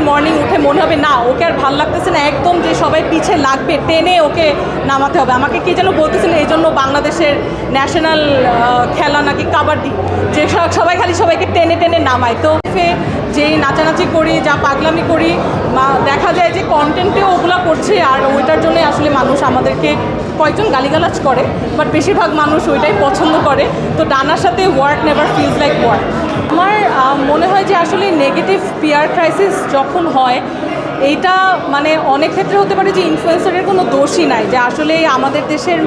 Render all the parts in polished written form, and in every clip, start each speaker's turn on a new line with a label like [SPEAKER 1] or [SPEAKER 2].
[SPEAKER 1] Morning উঠে মনে হবে না ওকে আর ভাল লাগতেছে না, একদম যে সবাই পিছে লাগবে, টেনে ওকে নামাতে হবে। আমাকে কে যেন বলতেছিল এই জন্য বাংলাদেশের ন্যাশনাল খেলা নাকি কাবাডি, যে সবাই খালি সবাইকে টেনে টেনে নামায়। তো যেই নাচানাচি করি, যা পাগলামি করি, দেখা যায় যে কন্টেন্টেও ওগুলো করছে, আর ওইটার জন্যই আসলে মানুষ আমাদেরকে কয়েকজন গালিগালাজ করে, বাট বেশিরভাগ মানুষ ওইটাই পছন্দ করে। তো ডানার সাথে work never feels like work. আমার মনে হয় যে আসলে নেগেটিভ পিয়ার ক্রাইসিস যখন হয়, এইটা মানে অনেক ক্ষেত্রে হতে পারে যে ইনফ্লুয়েন্সারের কোনো দোষই নাই, যে আসলে আমাদের দেশের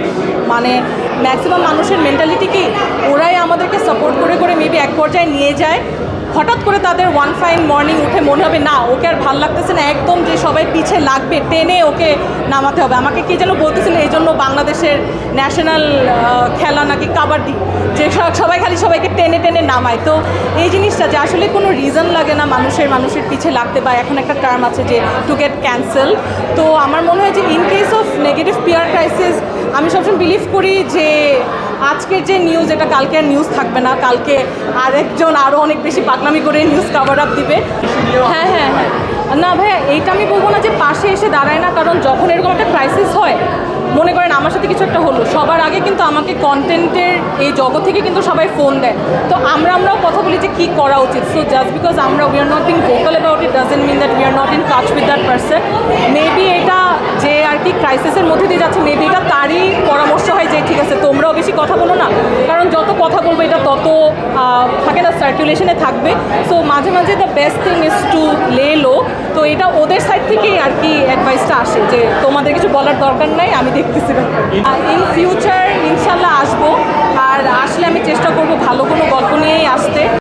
[SPEAKER 1] মানে ম্যাক্সিমাম মানুষের মেন্টালিটি কি, ওরাই আমাদেরকে সাপোর্ট করে করে মেবি এক পর্যায়ে নিয়ে যায়। হঠাৎ করে তাদের ওয়ান ফাইন মর্নিং উঠে মনে হবে না ওকে আর ভাল লাগতেছে না, একদম যে সবাই পিছে লাগবে, টেনে ওকে নামাতে হবে। আমাকে কে যেন বলতেছিল এই জন্য বাংলাদেশের ন্যাশনাল খেলা নাকি কাবাডি, যে সবাই খালি সবাইকে টেনে টেনে নামায়। তো এই জিনিসটা যে আসলে কোনো রিজন লাগে না মানুষের পিছে লাগতে, বা এখন একটা টার্ম আছে যে টু গেট ক্যান্সেল। তো আমার মনে হয় যে in case of negative peer crisis আমি সবসময় বিলিভ করি যে আজকের যে নিউজ, এটা কালকে আর নিউজ থাকবে না, কালকে আরেকজন আরও অনেক বেশি পাগলামি করে নিউজ কভার আপ দিবে। হ্যাঁ হ্যাঁ হ্যাঁ, না ভাইয়া এইটা আমি বলবো না যে পাশে এসে দাঁড়ায় না, কারণ যখন এরকম একটা ক্রাইসিস হয়, মনে করেন আমার সাথে কিছু একটা হলো, সবার আগে কিন্তু আমাকে কন্টেন্টের এই জগৎ থেকে কিন্তু সবাই ফোন দেয়। তো আমরাও কথা বলি যে কী করা উচিত। So just because we are not being vocal about it doesn't mean that we are not in touch with that person. Maybe এটা যে আর কি ক্রাইসিসের মধ্যে দিয়ে যাচ্ছে, মেবি এটা তারই পরামর্শ হয় যে ঠিক আছে তোমরাও বেশি কথা বলো না, কারণ যত কথা বলবো এটা তত থাকে না, সার্কুলেশনে থাকবে। সো মাঝে মাঝে the best thing is to lay low. তো এটা ওদের সাইড থেকেই আর কি অ্যাডভাইসটা আসে যে তোমাদের কিছু বলার দরকার নাই, আমি দেখতেছি। ইন ফিউচার ইনশাল্লাহ আসবো, আর আসলে আমি চেষ্টা করবো ভালো কোনো গল্প নিয়েই আসতে।